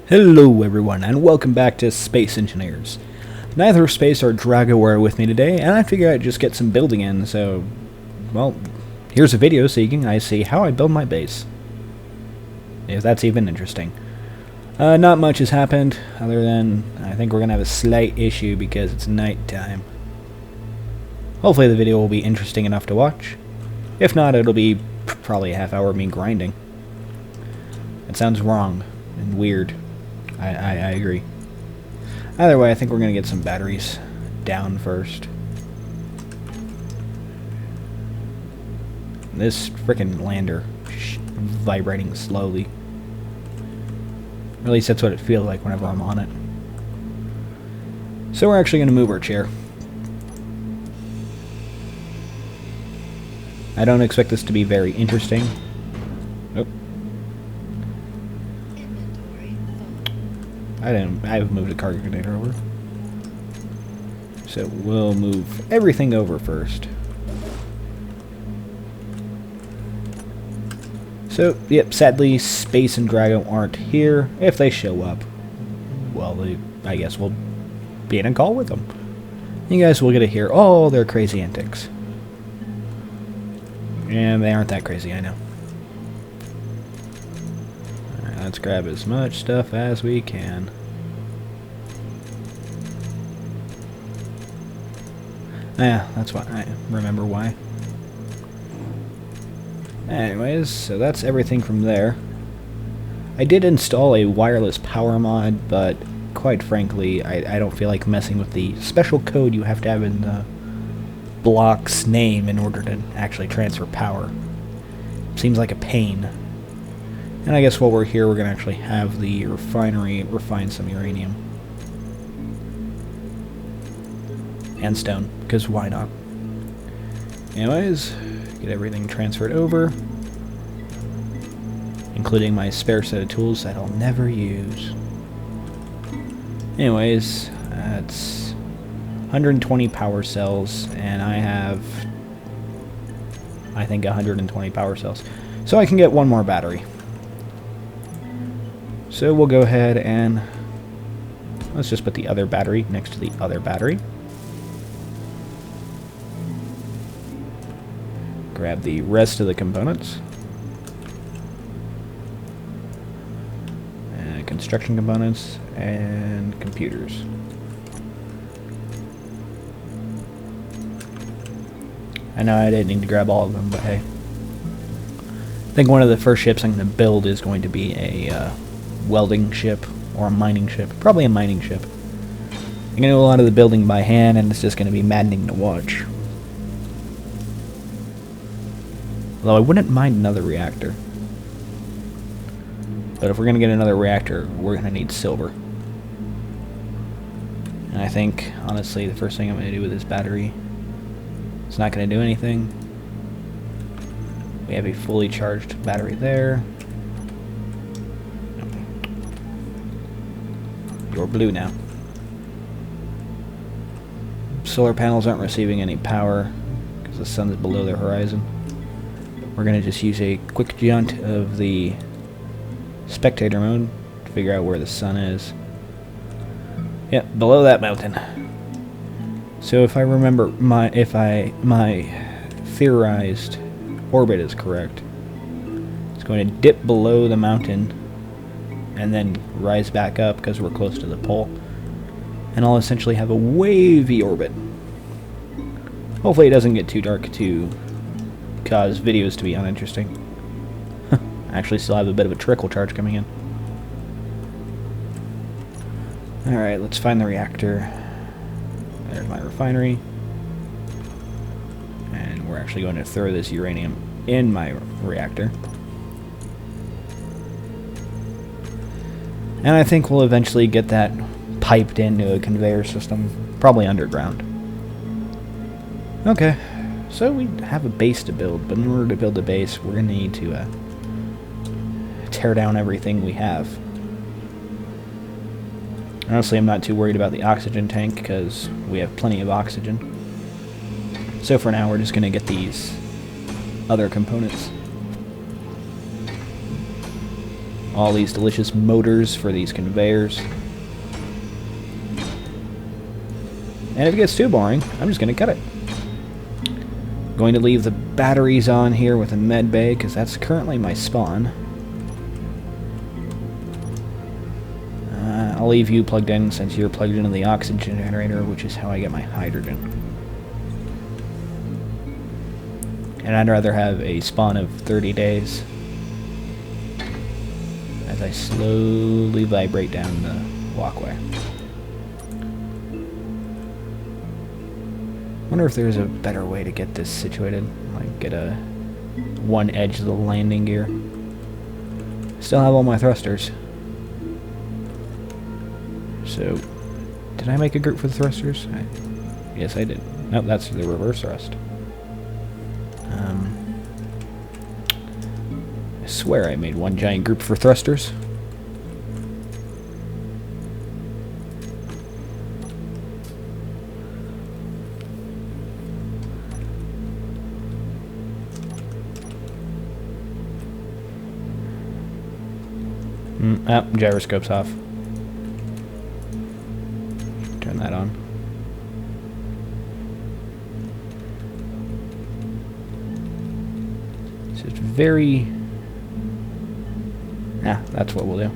Hello everyone, and welcome back to Space Engineers. Neither Space or Drago are with me today, and I figured I'd just get some building in, so, well, here's a video so you can guys see how I build my base. If that's even interesting. Not much has happened, other than I think we're going to have a slight issue because it's night time. Hopefully the video will be interesting enough to watch. If not, it'll be probably a half hour of me grinding. It sounds wrong and weird. I agree. Either way, I think we're going to get some batteries down first. This frickin' lander vibrating slowly. At least that's what it feels like whenever I'm on it. So we're actually going to move our chair. I don't expect this to be very interesting. Nope. I've moved a cargo container over. So we'll move everything over first. So, yep, sadly Space and Drago aren't here. If they show up, well, I guess we'll be in a call with them. You guys will get to hear all their crazy antics. And they aren't that crazy, I know. Alright, let's grab as much stuff as we can. Yeah, that's why. I remember why. Anyways, so that's everything from there. I did install a wireless power mod, but quite frankly, I don't feel like messing with the special code you have to have in the block's name in order to actually transfer power. Seems like a pain. And I guess while we're here, we're going to actually have the refinery refine some uranium. And stone, because why not? Anyways, get everything transferred over, including my spare set of tools that I'll never use. Anyways, that's 120 power cells, and I have, I think, 120 power cells. So I can get one more battery. So we'll go ahead and let's just put the other battery next to the other battery. Grab the rest of the components. Construction components and computers. I know I didn't need to grab all of them, but hey. I think one of the first ships I'm going to build is going to be a welding ship or a mining ship. Probably a mining ship. I'm going to do a lot of the building by hand, and it's just going to be maddening to watch. Although I wouldn't mind another reactor. But if we're going to get another reactor, we're going to need silver. And I think, honestly, the first thing I'm going to do with this battery, it's not going to do anything. We have a fully charged battery there. You're blue now. Solar panels aren't receiving any power because the sun is below their horizon. We're going to just use a quick jaunt of the spectator mode to figure out where the sun is. Yep, below that mountain. So if I remember my theorized orbit is correct, it's going to dip below the mountain and then rise back up because we're close to the pole. And I'll essentially have a wavy orbit. Hopefully it doesn't get too dark to cause videos to be uninteresting. I actually still have a bit of a trickle charge coming in. Alright, let's find the reactor. There's my refinery. And we're actually going to throw this uranium in my reactor. And I think we'll eventually get that piped into a conveyor system, probably underground. Okay. So we have a base to build, but in order to build a base, we're going to need to tear down everything we have. Honestly, I'm not too worried about the oxygen tank because we have plenty of oxygen. So for now, we're just going to get these other components. all these delicious motors for these conveyors. And if it gets too boring, I'm just going to cut it. Going to leave the batteries on here with a med bay, because that's currently my spawn. I'll leave you plugged in since you're plugged into the oxygen generator, which is how I get my hydrogen. And I'd rather have a spawn of 30 days as I slowly vibrate down the walkway. Wonder if there's a better way to get this situated, like get a one edge of the landing gear. Still have all my thrusters. So, did I make a group for the thrusters? Yes, I did. Nope, that's the reverse thrust. I swear I made one giant group for thrusters. Gyroscope's off. Turn that on. So it's very... that's what we'll do.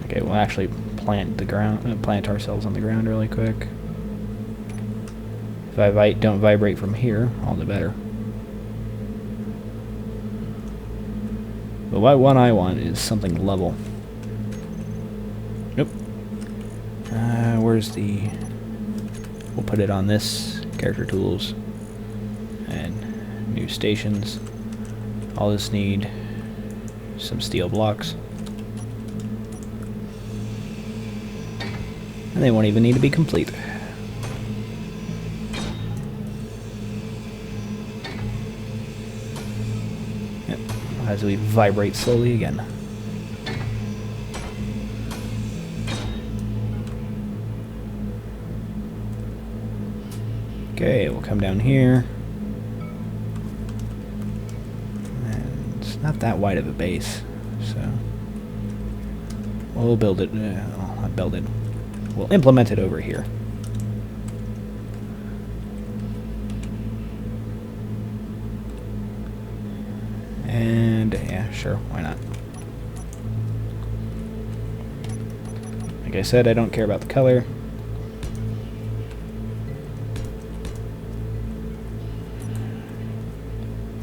Okay, we'll actually plant ourselves on the ground really quick. If I don't vibrate from here, all the better. But what I want is something level. Nope. Where's the... We'll put it on this. Character tools. And new stations. All this need some steel blocks. And they won't even need to be complete. As we vibrate slowly again. Okay, we'll come down here. And it's not that wide of a base, so we'll build it. Not build it. We'll implement it over here. And yeah, sure, why not? Like I said, I don't care about the color.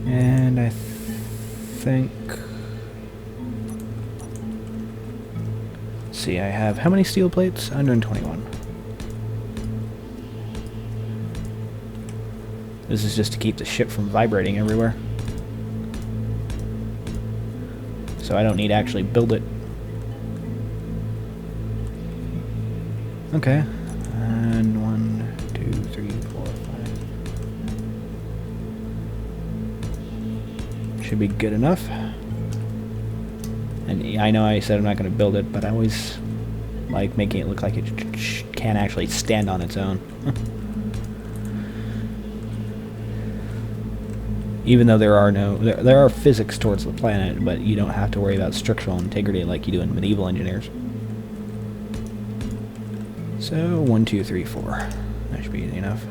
And I think... Let's see, I have how many steel plates? 121. This is just to keep the ship from vibrating everywhere. So I don't need to actually build it. Okay. And 1, 2, 3, 4, 5. Should be good enough. And I know I said I'm not going to build it, but I always like making it look like it can actually stand on its own. Even though there are physics towards the planet, but you don't have to worry about structural integrity like you do in medieval engineers. So 1, 2, 3, 4. That should be easy enough.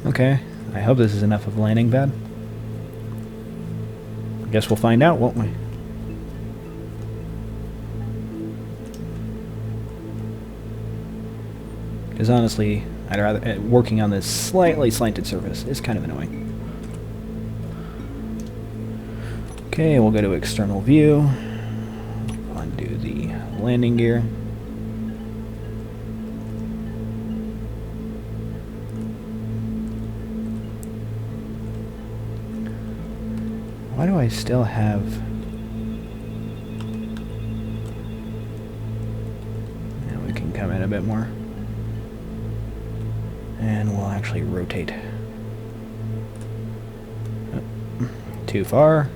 Okay, I hope this is enough of a landing pad. I guess we'll find out, won't we? Because honestly, I'd rather working on this slightly slanted surface is kind of annoying. Okay, we'll go to external view. Undo the landing gear. Why do I still have... Now we can come in a bit more. And we'll actually rotate. Oh, too far.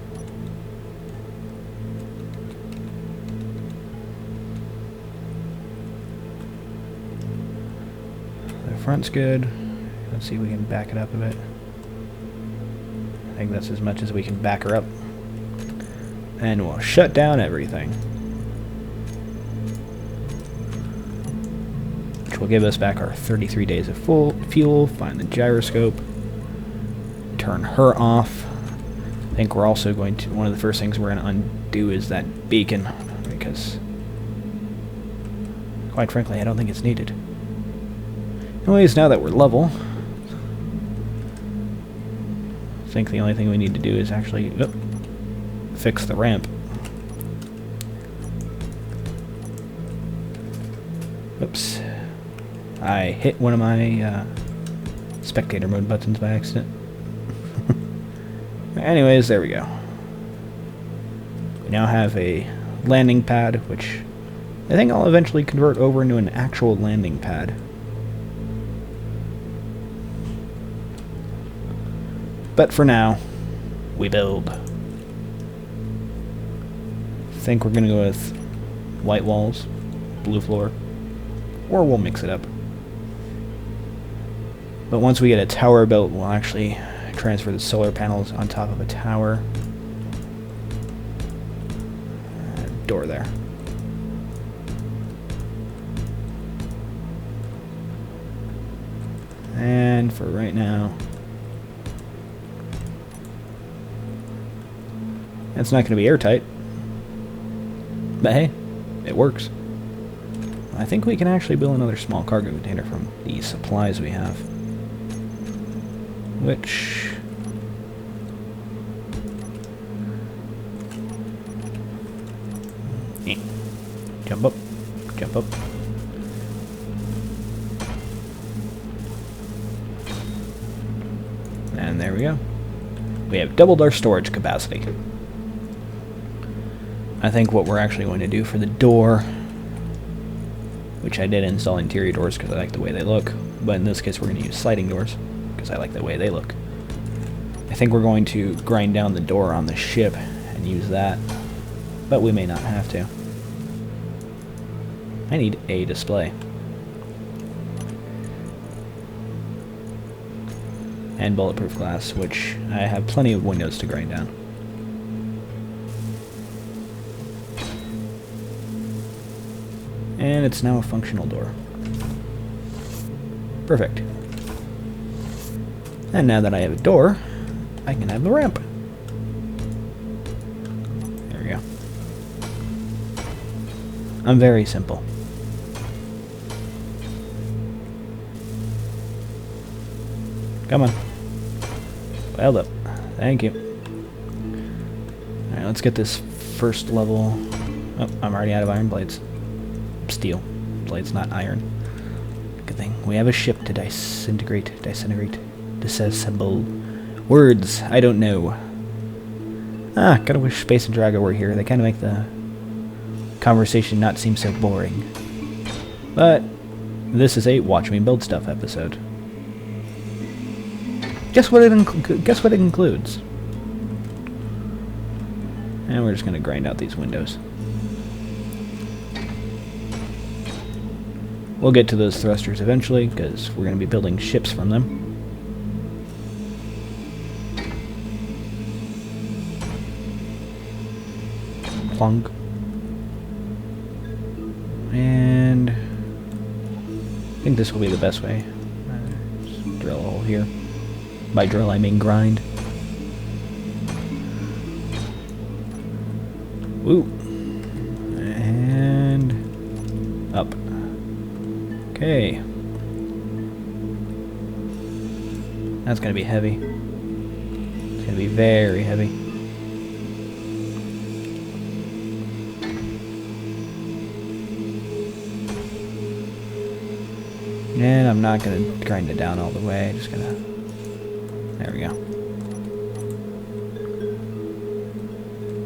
front's good. Let's see if we can back it up a bit. I think that's as much as we can back her up. And we'll shut down everything. Which will give us back our 33 days of full fuel, find the gyroscope, turn her off. I think we're also going to, one of the first things we're going to undo is that beacon, because quite frankly I don't think it's needed. Anyways, now that we're level, I think the only thing we need to do is actually fix the ramp. Oops. I hit one of my spectator mode buttons by accident. Anyways, there we go. We now have a landing pad, which I think I'll eventually convert over into an actual landing pad. But for now, we build. I think we're going to go with white walls, blue floor, or we'll mix it up. But once we get a tower built, we'll actually transfer the solar panels on top of a tower. Door there. And for right now, it's not going to be airtight, but hey, it works. I think we can actually build another small cargo container from the supplies we have, which jump up, jump up. And there we go. We have doubled our storage capacity. I think what we're actually going to do for the door, which I did install interior doors because I like the way they look, but in this case we're going to use sliding doors because I like the way they look. I think we're going to grind down the door on the ship and use that, but we may not have to. I need a display. And bulletproof glass, which I have plenty of windows to grind down. And it's now a functional door. Perfect. And now that I have a door, I can have the ramp. There we go. I'm very simple. Come on. Weld up. Thank you. Alright, let's get this first level. Oh, I'm already out of iron blades. Steel blades, not iron. Good thing. We have a ship to disassemble. Words, I don't know. Ah, kinda wish Space and Drago were here. They kinda make the conversation not seem so boring. But this is a Watch Me Build Stuff episode. Guess what it includes? And we're just going to grind out these windows. We'll get to those thrusters eventually, because we're going to be building ships from them. Plunk. And I think this will be the best way. Just drill a hole here. By drill, I mean grind. Woo. And up. Okay. That's going to be heavy. It's going to be very heavy. And I'm not going to grind it down all the way. Just going to... There we go.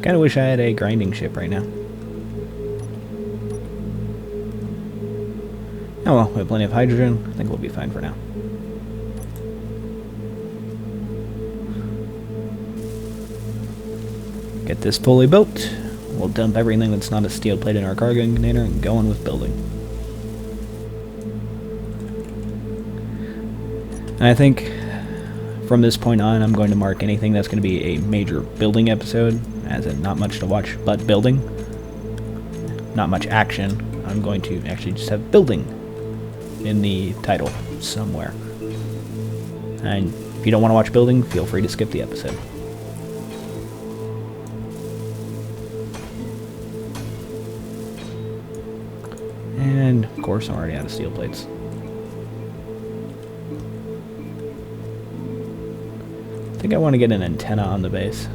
Kinda wish I had a grinding ship right now. Oh well, we have plenty of hydrogen. I think we'll be fine for now. Get this fully built. We'll dump everything that's not a steel plate in our cargo container and go on with building. And I think from this point on, I'm going to mark anything that's going to be a major building episode, as in not much to watch, but building. Not much action. I'm going to actually just have building in the title somewhere. And if you don't want to watch building, feel free to skip the episode. And, of course, I'm already out of steel plates. I think I want to get an antenna on the base.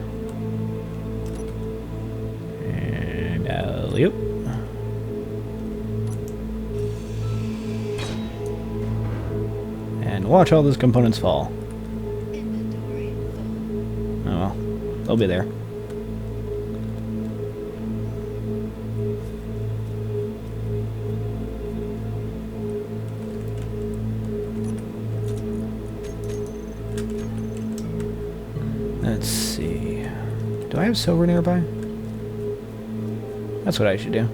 And, yep. And watch all those components fall. Oh well, they'll be there. Let's see. Do I have silver nearby? That's what I should do.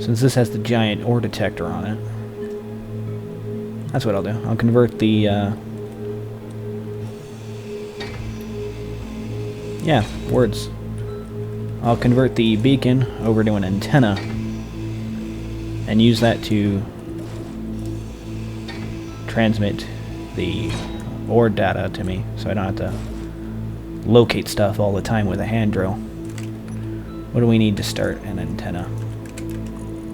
Since this has the giant ore detector on it. That's what I'll do. I'll convert the, yeah, words. I'll convert the beacon over to an antenna and use that to transmit the ore data to me, so I don't have to locate stuff all the time with a hand drill. What do we need to start an antenna?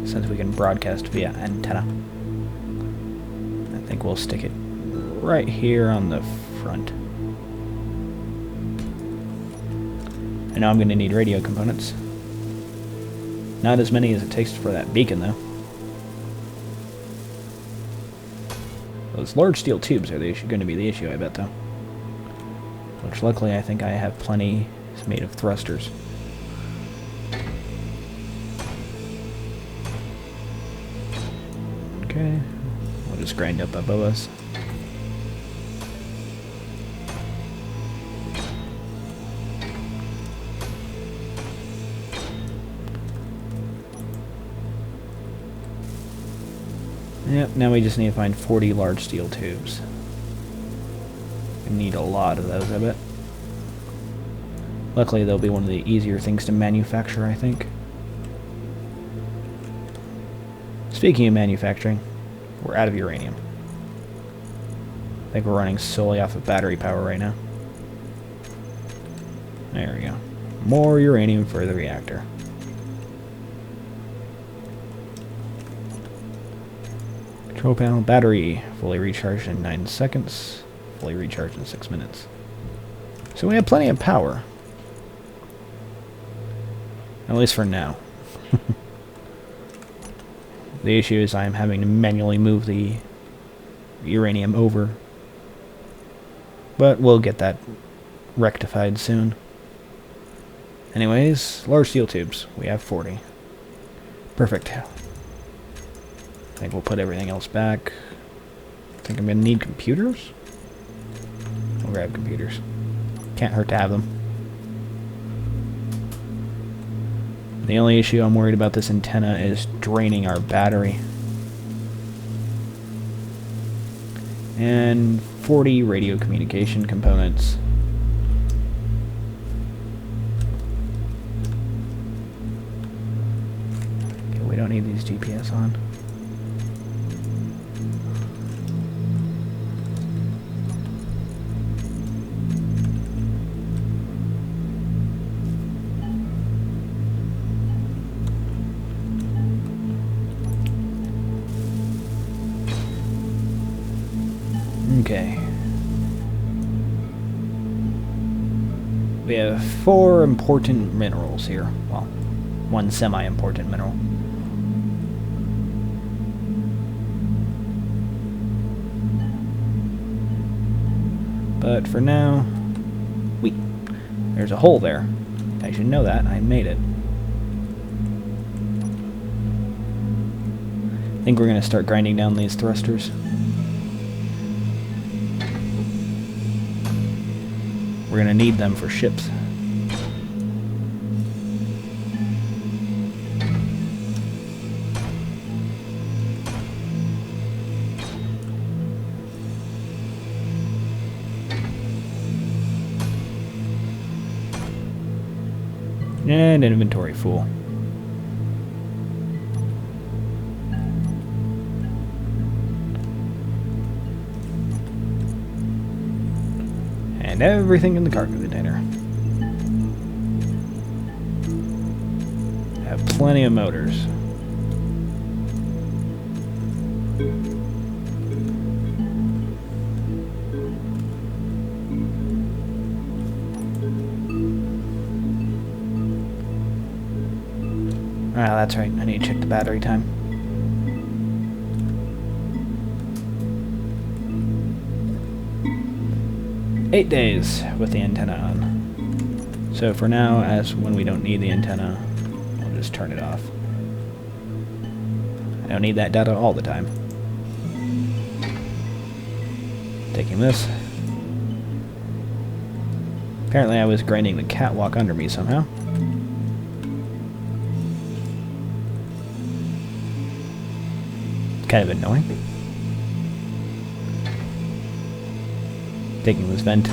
Since we can broadcast via antenna. I think we'll stick it right here on the front. I know I'm going to need radio components. Not as many as it takes for that beacon, though. Those large steel tubes are going to be the issue, I bet, though. Which, luckily, I think I have plenty made of thrusters. Okay. We'll just grind up above us. Yep, now we just need to find 40 large steel tubes. We need a lot of those, I bet. Luckily, they'll be one of the easier things to manufacture, I think. Speaking of manufacturing, we're out of uranium. I think we're running solely off of battery power right now. There we go. More uranium for the reactor. Control panel, battery, fully recharged in 9 seconds, fully recharged in 6 minutes. So we have plenty of power. At least for now. The issue is I'm having to manually move the uranium over. But we'll get that rectified soon. Anyways, large steel tubes. We have 40. Perfect. I think we'll put everything else back. I think I'm going to need computers. We'll grab computers. Can't hurt to have them. The only issue I'm worried about this antenna is draining our battery. And 40 radio communication components. Okay, we don't need these GPS on. Okay. We have 4 important minerals here. Well, 1 semi-important mineral. But for now, there's a hole there. I should know that. I made it. I think we're going to start grinding down these thrusters. We're going to need them for ships. And inventory full. And everything in the cargo container. Have plenty of motors. Ah, that's right. I need to check the battery time. Eight days with the antenna on. So for now, as when we don't need the antenna, we'll just turn it off. I don't need that data all the time. Taking this. Apparently I was grinding the catwalk under me somehow. Kind of annoying. Taking this vent.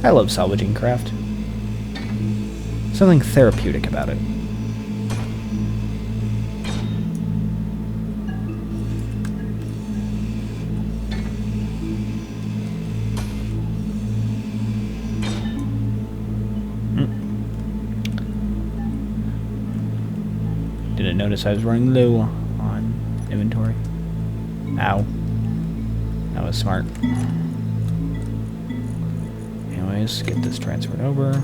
I love salvaging craft. Something therapeutic about it. Didn't notice I was running low on inventory. Ow. That was smart. Anyways, get this transferred over.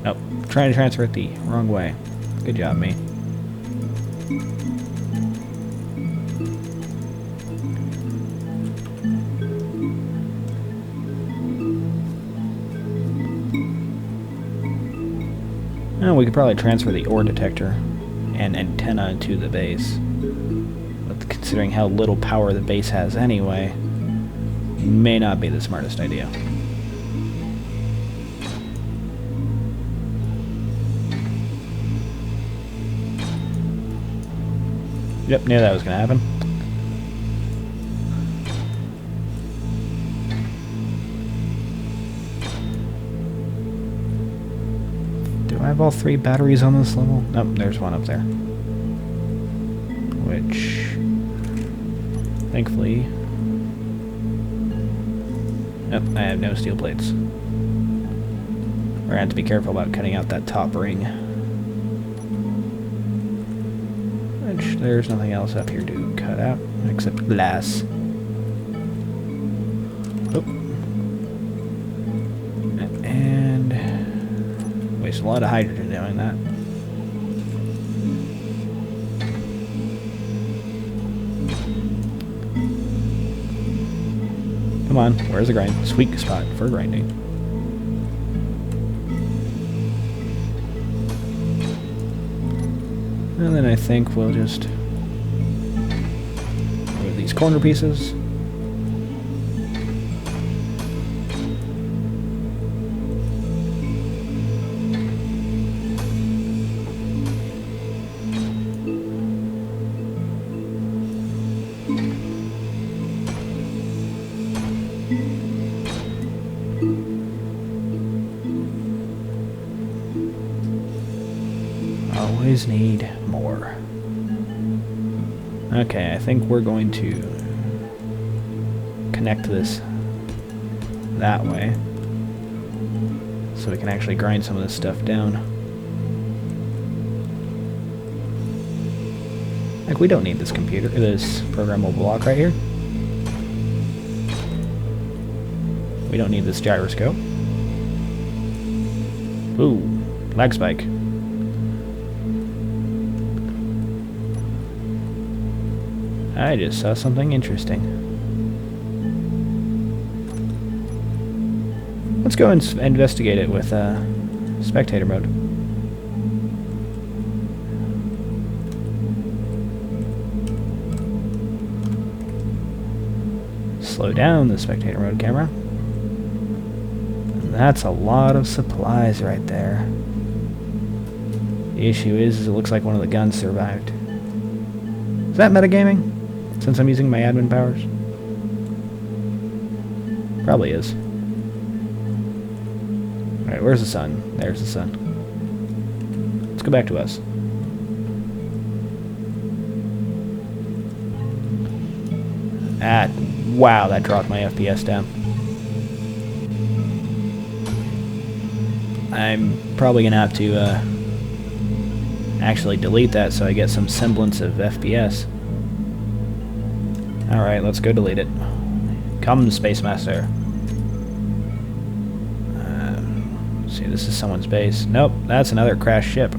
Nope, trying to transfer it the wrong way. Good job, me. Oh, we could probably transfer the ore detector and antenna to the base. But considering how little power the base has anyway, may not be the smartest idea. Yep, knew that was going to happen. Do I have all 3 batteries on this level? Nope, there's one up there. Which, thankfully... Nope, I have no steel plates. We're going to have to be careful about cutting out that top ring. Which, there's nothing else up here to cut out, except glass. Oh. And... waste a lot of hydrogen doing that. Come on, where's the grind? Sweet spot for grinding. And then I think we'll just move these corner pieces. Always need more. Okay, I think we're going to connect this that way so we can actually grind some of this stuff down. Like, we don't need this computer, this programmable block right here. We don't need this gyroscope. Ooh, lag spike. I just saw something interesting. Let's go and investigate it with spectator mode. slow down the spectator mode camera. And that's a lot of supplies right there. The issue is it looks like one of the guns survived. Is that metagaming? Since I'm using my admin powers? Probably is. Alright, where's the sun? There's the sun. Let's go back to us. Wow, that dropped my FPS down. I'm probably going to have to actually delete that so I get some semblance of FPS. Alright, let's go delete it. Come, Space Master. See, this is someone's base. Nope, that's another crashed ship.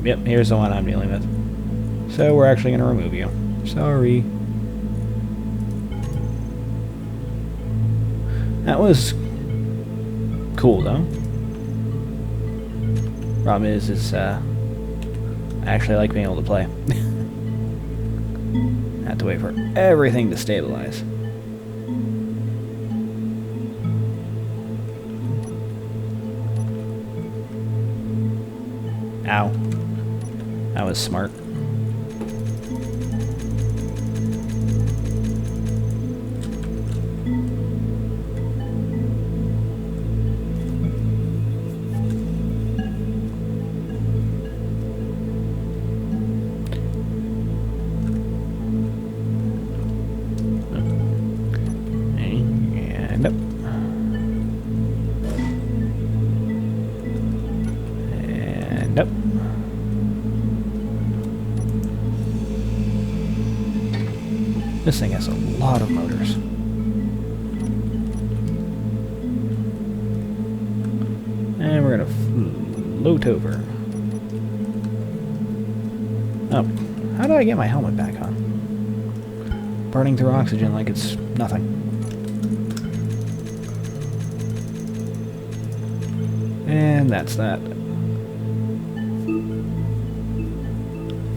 Yep, here's the one I'm dealing with. So we're actually going to remove you. Sorry. That was cool, though. Problem is I actually like being able to play. I have to wait for everything to stabilize. Ow. That was smart. And up. And up. This thing has a lot of motors. And we're gonna float over. Oh, how did I get my helmet back on? Burning through oxygen like it's nothing. And that's that.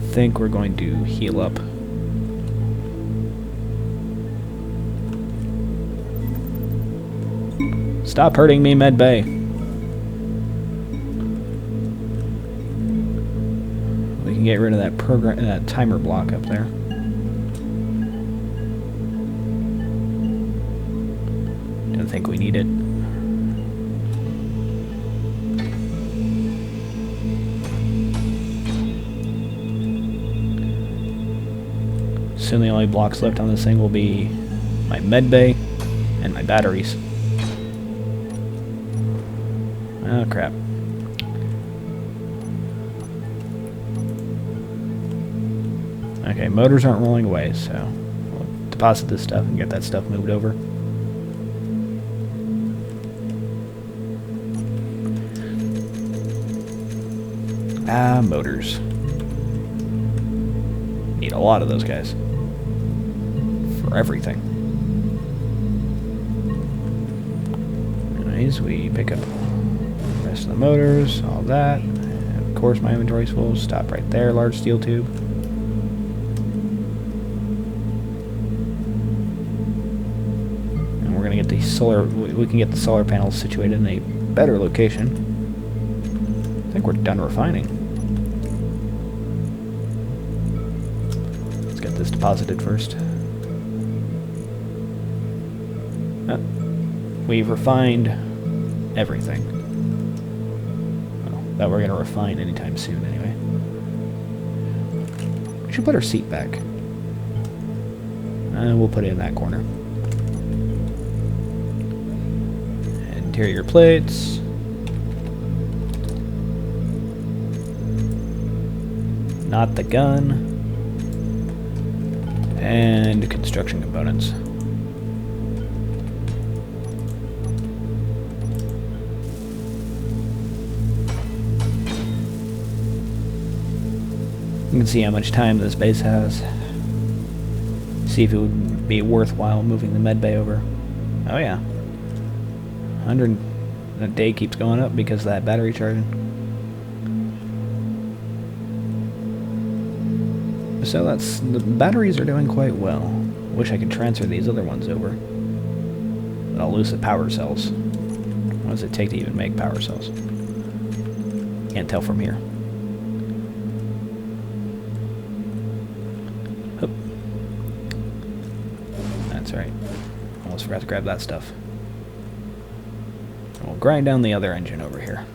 I think we're going to heal up. Stop hurting me, medbay. We can get rid of that that timer block up there. Don't think we need it. Soon the only blocks left on this thing will be my medbay and my batteries. Oh, crap. Okay, motors aren't rolling away, so we'll deposit this stuff and get that stuff moved over. Motors. Need a lot of those guys. For everything. Anyways, we pick up rest of the motors, all that. And of course my inventory's full. Stop right there, large steel tube. And we're gonna get the solar, we can get the solar panels situated in a better location. I think we're done refining. Let's get this deposited first. We've refined everything. That we're going to refine anytime soon, anyway. We should put our seat back. And we'll put it in that corner. Interior plates. Not the gun. And construction components. You can see how much time this base has. See if it would be worthwhile moving the medbay over. Oh yeah. 100 a day keeps going up because of that battery charging. So the batteries are doing quite well. Wish I could transfer these other ones over. But I'll lose the power cells. What does it take to even make power cells? Can't tell from here. Oop. That's right. Almost forgot to grab that stuff. We'll grind down the other engine over here.